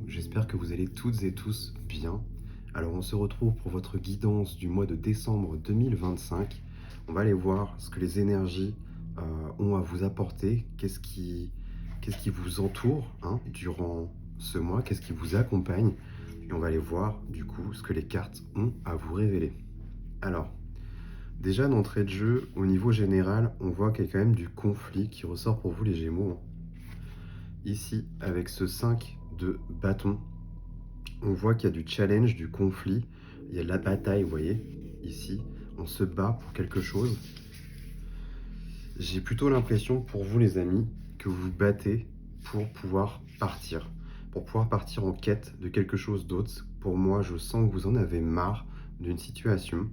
j'espère que vous allez toutes et tous bien. Alors on se retrouve pour votre guidance du mois de décembre 2025. On va aller voir ce que les énergies ont à vous apporter, qu'est-ce qui vous entoure durant ce mois, qu'est-ce qui vous accompagne. Et on va aller voir du coup ce que les cartes ont à vous révéler. Alors, déjà d'entrée de jeu, au niveau général, on voit qu'il y a quand même du conflit qui ressort pour vous les Gémeaux. Ici, avec ce 5 de bâton, on voit qu'il y a du challenge, du conflit, il y a de la bataille, vous voyez, ici, on se bat pour quelque chose. J'ai plutôt l'impression pour vous les amis, que vous vous battez pour pouvoir partir en quête de quelque chose d'autre. Pour moi, je sens que vous en avez marre d'une situation.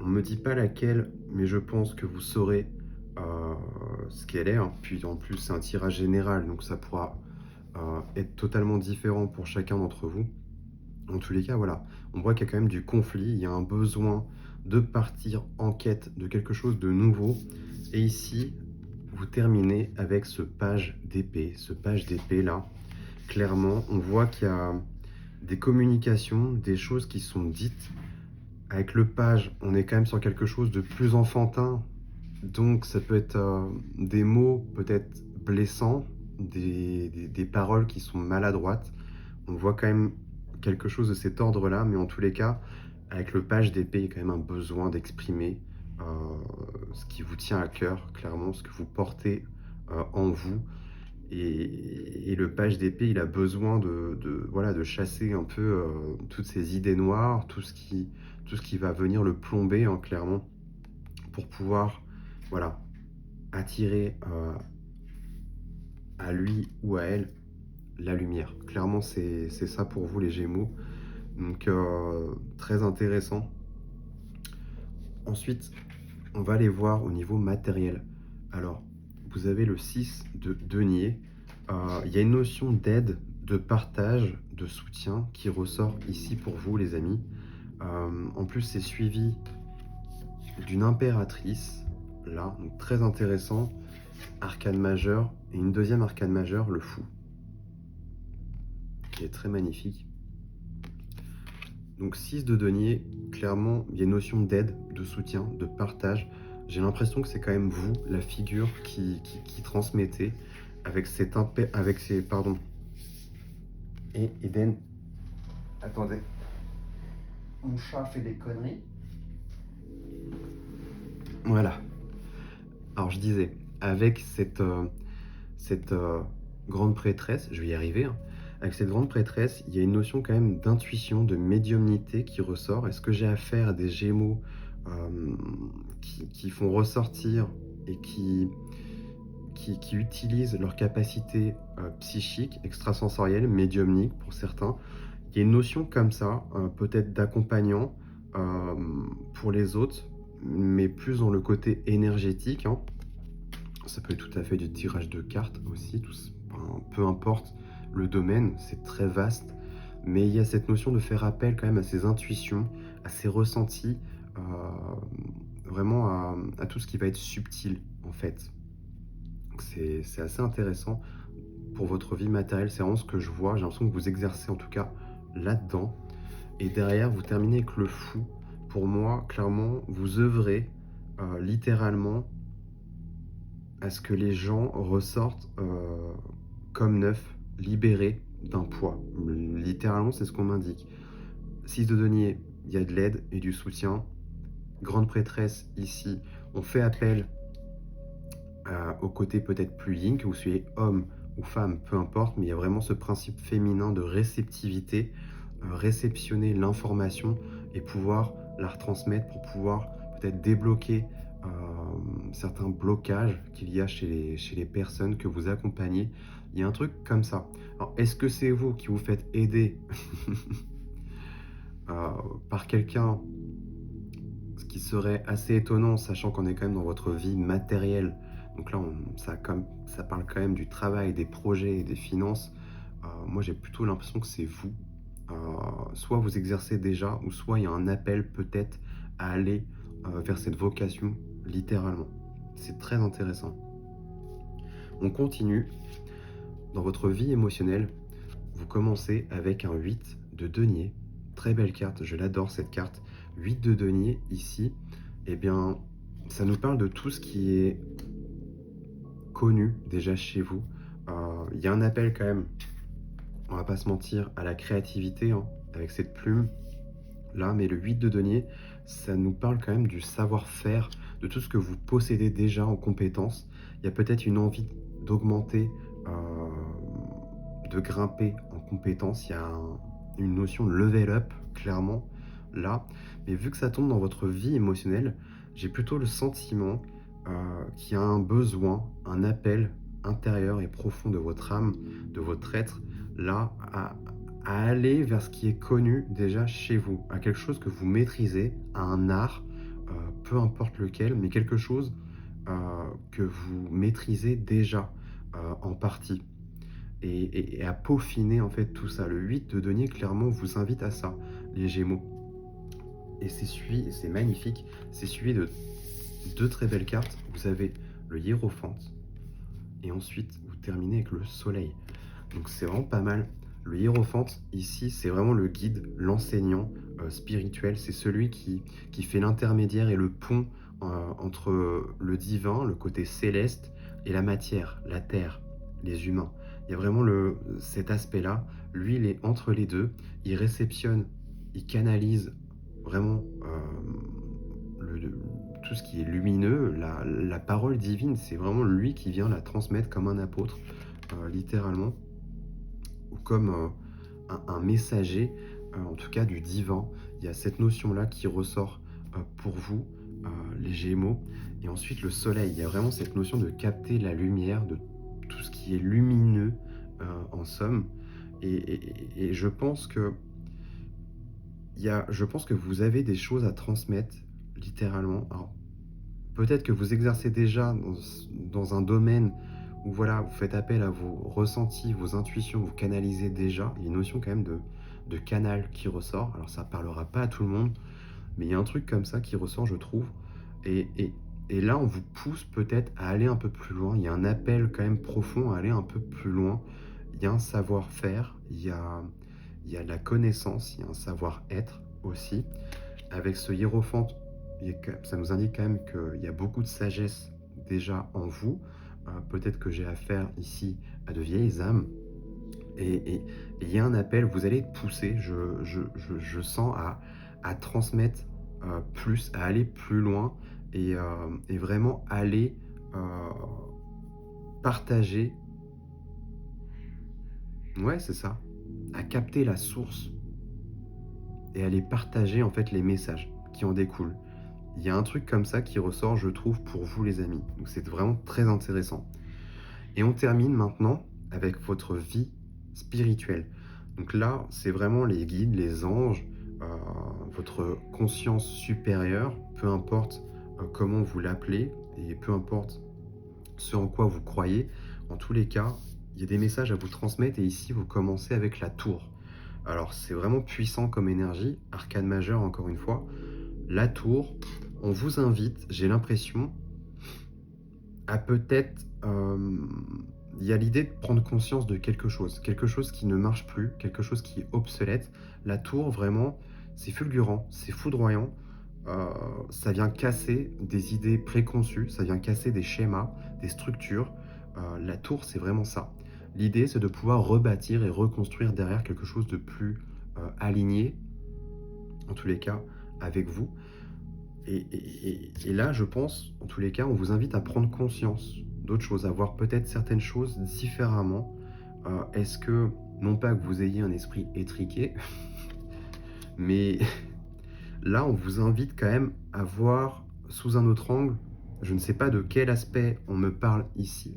On ne me dit pas laquelle, mais je pense que vous saurez ce qu'elle est. Puis en plus, c'est un tirage général, donc ça pourra être totalement différent pour chacun d'entre vous. En tous les cas, voilà, on voit qu'il y a quand même du conflit, il y a un besoin de partir en quête de quelque chose de nouveau. Et ici, vous terminez avec ce page d'épée là. Clairement, on voit qu'il y a des communications, des choses qui sont dites. Avec le page, on est quand même sur quelque chose de plus enfantin. Donc ça peut être des mots peut-être blessants, des paroles qui sont maladroites. On voit quand même quelque chose de cet ordre-là, mais en tous les cas, avec le page d'épée, il y a quand même un besoin d'exprimer euh, ce qui vous tient à cœur, clairement, ce que vous portez en vous. Et le page d'épée, il a besoin voilà, de chasser un peu toutes ces idées noires, tout ce qui va venir le plomber, clairement, pour pouvoir voilà, attirer à lui ou à elle la lumière. Clairement, c'est ça pour vous les Gémeaux. Donc, très intéressant. Ensuite, on va aller voir au niveau matériel. Alors, vous avez le 6 de denier. Il y a une notion d'aide, de partage, de soutien qui ressort ici pour vous les amis. En plus, c'est suivi d'une impératrice, là, donc très intéressant. Arcane majeur et une deuxième arcane majeure, le fou, qui est très magnifique. Donc 6 de denier, clairement, il y a une notion d'aide, de soutien, de partage. J'ai l'impression que c'est quand même vous, la figure qui transmettez avec pardon. Et Eden, attendez, mon chat fait des conneries. Voilà. Alors je disais, avec cette grande prêtresse, je vais y arriver, avec cette grande prêtresse, il y a une notion quand même d'intuition, de médiumnité qui ressort. Est-ce que j'ai affaire à des Gémeaux qui font ressortir et qui utilisent leur capacité psychique, extrasensorielle, médiumnique pour certains? Il y a une notion comme ça, peut-être d'accompagnant pour les autres, mais plus dans le côté énergétique. Ça peut être tout à fait du tirage de cartes aussi, peu importe le domaine, c'est très vaste. Mais il y a cette notion de faire appel quand même à ses intuitions, à ses ressentis, euh, vraiment à tout ce qui va être subtil en fait. C'est assez intéressant pour votre vie matérielle, c'est vraiment ce que je vois. J'ai l'impression que vous exercez en tout cas là-dedans. Et derrière, vous terminez avec le fou. Pour moi, clairement, vous œuvrez littéralement à ce que les gens ressortent comme neufs, libérés d'un poids. Littéralement, c'est ce qu'on m'indique. 6 de denier, il y a de l'aide et du soutien. Grande prêtresse, ici, on fait appel au côté peut-être plus yin, que vous soyez homme ou femme, peu importe, mais il y a vraiment ce principe féminin de réceptivité, réceptionner l'information et pouvoir la retransmettre pour pouvoir peut-être débloquer certains blocages qu'il y a chez les personnes que vous accompagnez. Il y a un truc comme ça. Alors, est-ce que c'est vous qui vous faites aider par quelqu'un, ce qui serait assez étonnant, sachant qu'on est quand même dans votre vie matérielle. Donc là, ça parle quand même du travail, des projets et des finances. Moi, j'ai plutôt l'impression que c'est vous. Soit vous exercez déjà, ou soit il y a un appel peut-être à aller vers cette vocation, littéralement. C'est très intéressant. On continue. Dans votre vie émotionnelle, vous commencez avec un 8 de denier. Très belle carte, je l'adore cette carte. 8 de denier ici, eh bien, ça nous parle de tout ce qui est connu déjà chez vous. Il y a un appel quand même, on va pas se mentir, à la créativité hein, avec cette plume là, mais le 8 de denier, ça nous parle quand même du savoir-faire, de tout ce que vous possédez déjà en compétences. Il y a peut-être une envie d'augmenter, de grimper en compétences. Il y a une notion de level up, clairement, là. Mais vu que ça tombe dans votre vie émotionnelle, j'ai plutôt le sentiment qu'il y a un besoin, un appel intérieur et profond de votre âme, de votre être, là, à aller vers ce qui est connu déjà chez vous, à quelque chose que vous maîtrisez, à un art, peu importe lequel, mais quelque chose que vous maîtrisez déjà en partie. Et à peaufiner en fait tout ça. Le 8 de denier clairement vous invite à ça, les Gémeaux. Et c'est magnifique, c'est suivi de deux très belles cartes. Vous avez le Hiérophante et ensuite vous terminez avec le Soleil. Donc c'est vraiment pas mal. Le Hiérophante, ici, c'est vraiment le guide, l'enseignant spirituel. C'est celui qui fait l'intermédiaire et le pont entre le divin, le côté céleste, et la matière, la terre, les humains. Il y a vraiment cet aspect-là. Lui, il est entre les deux. Il réceptionne, il canalise vraiment tout ce qui est lumineux. La parole divine, c'est vraiment lui qui vient la transmettre comme un apôtre, littéralement, ou comme un messager, en tout cas du divin. Il y a cette notion-là qui ressort pour vous, les Gémeaux. Et ensuite, le Soleil. Il y a vraiment cette notion de capter la lumière, de tout ce qui est lumineux, en somme. Et je pense que vous avez des choses à transmettre, littéralement. Alors, peut-être que vous exercez déjà dans un domaine où voilà, vous faites appel à vos ressentis, vos intuitions, vous canalisez déjà. Il y a une notion quand même de canal qui ressort. Alors ça ne parlera pas à tout le monde, mais il y a un truc comme ça qui ressort, je trouve. Et, et, et là, on vous pousse peut-être à aller un peu plus loin. Il y a un appel quand même profond à aller un peu plus loin. Il y a un savoir-faire, il y a de la connaissance, il y a un savoir-être aussi. Avec ce hiérophante, ça nous indique quand même qu'il y a beaucoup de sagesse déjà en vous. Peut-être que j'ai affaire ici à de vieilles âmes. Et il y a un appel, vous allez être poussé, je sens, à transmettre plus, à aller plus loin et vraiment aller partager. Ouais, c'est ça. À capter la source et aller partager en fait les messages qui en découlent. Il y a un truc comme ça qui ressort, je trouve, pour vous les amis. Donc c'est vraiment très intéressant. Et on termine maintenant avec votre vie spirituelle. Donc là, c'est vraiment les guides, les anges, votre conscience supérieure, peu importe comment vous l'appelez et peu importe ce en quoi vous croyez. En tous les cas, il y a des messages à vous transmettre et ici, vous commencez avec la tour. Alors, c'est vraiment puissant comme énergie, arcane majeure encore une fois. La tour, on vous invite, j'ai l'impression, à peut-être... il y a l'idée de prendre conscience de quelque chose qui ne marche plus, quelque chose qui est obsolète. La tour, vraiment, c'est fulgurant, c'est foudroyant. Ça vient casser des idées préconçues, ça vient casser des schémas, des structures. La tour, c'est vraiment ça. L'idée, c'est de pouvoir rebâtir et reconstruire derrière quelque chose de plus aligné, en tous les cas, avec vous. Et là, je pense, en tous les cas, on vous invite à prendre conscience d'autres choses, à voir peut-être certaines choses différemment. Est-ce que, non pas que vous ayez un esprit étriqué, mais là, on vous invite quand même à voir sous un autre angle. Je ne sais pas de quel aspect on me parle ici,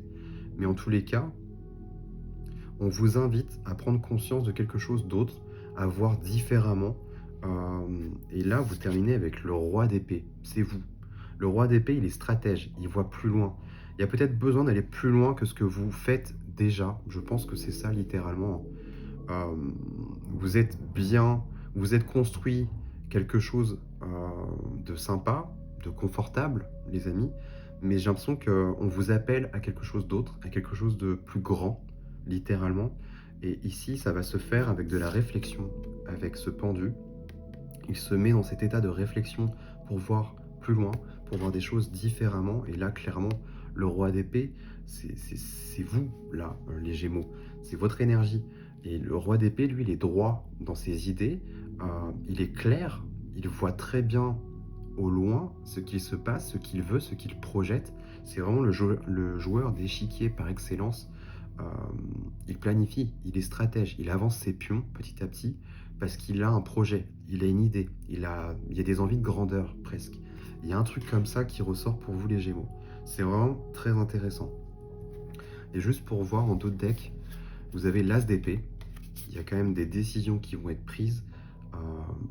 mais en tous les cas, on vous invite à prendre conscience de quelque chose d'autre, à voir différemment. Et là, vous terminez avec le roi d'épée. C'est vous. Le roi d'épée, il est stratège, il voit plus loin. Il y a peut-être besoin d'aller plus loin que ce que vous faites déjà. Je pense que c'est ça, littéralement. Vous êtes bien, vous êtes construit quelque chose de sympa, de confortable, les amis. Mais j'ai l'impression qu'on vous appelle à quelque chose d'autre, à quelque chose de plus grand, littéralement. Et ici, ça va se faire avec de la réflexion, avec ce pendu. Il se met dans cet état de réflexion pour voir plus loin, pour voir des choses différemment. Et là, clairement, le roi d'épée, c'est vous, là, les Gémeaux. C'est votre énergie. Et le roi d'épée, lui, il est droit dans ses idées. Il est clair. Il voit très bien au loin ce qu'il se passe, ce qu'il veut, ce qu'il projette. C'est vraiment le joueur d'échiquier par excellence. Euh, il planifie, il est stratège, il avance ses pions petit à petit parce qu'il a un projet, il a une idée, il y a des envies de grandeur presque. Il y a un truc comme ça qui ressort pour vous les Gémeaux. C'est vraiment très intéressant. Et juste pour voir en d'autres decks, vous avez l'As d'épée. Il y a quand même des décisions qui vont être prises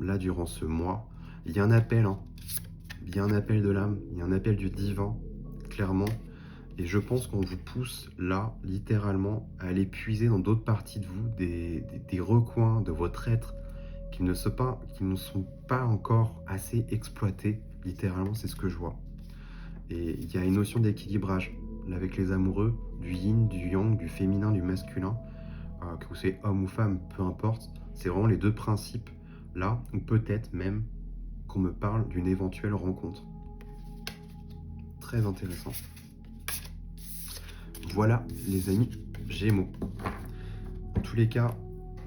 là durant ce mois. Il y a un appel, hein. Il y a un appel de l'âme, il y a un appel du divin, clairement. Et je pense qu'on vous pousse là, littéralement, à aller puiser dans d'autres parties de vous, des recoins de votre être qui ne sont pas encore assez exploités. Littéralement, c'est ce que je vois. Et il y a une notion d'équilibrage là, avec les amoureux, du yin, du yang, du féminin, du masculin, que vous soyez homme ou femme, peu importe. C'est vraiment les deux principes là, ou peut-être même qu'on me parle d'une éventuelle rencontre. Très intéressant. Voilà les amis Gémeaux. En tous les cas,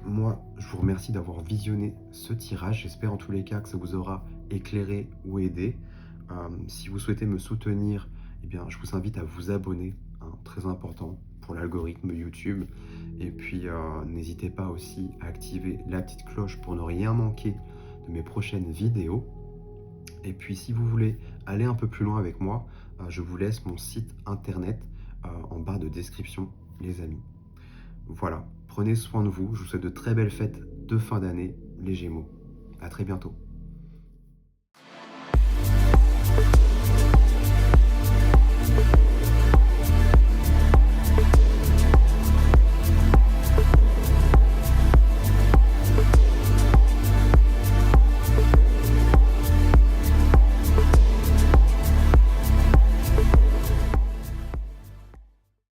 moi je vous remercie d'avoir visionné ce tirage. J'espère en tous les cas que ça vous aura éclairé ou aidé. Si vous souhaitez me soutenir, eh bien, je vous invite à vous abonner, hein, très important pour l'algorithme YouTube. Et puis n'hésitez pas aussi à activer la petite cloche pour ne rien manquer de mes prochaines vidéos. Et puis si vous voulez aller un peu plus loin avec moi, je vous laisse mon site internet en barre de description, les amis. Voilà, prenez soin de vous, je vous souhaite de très belles fêtes de fin d'année, les Gémeaux. À très bientôt.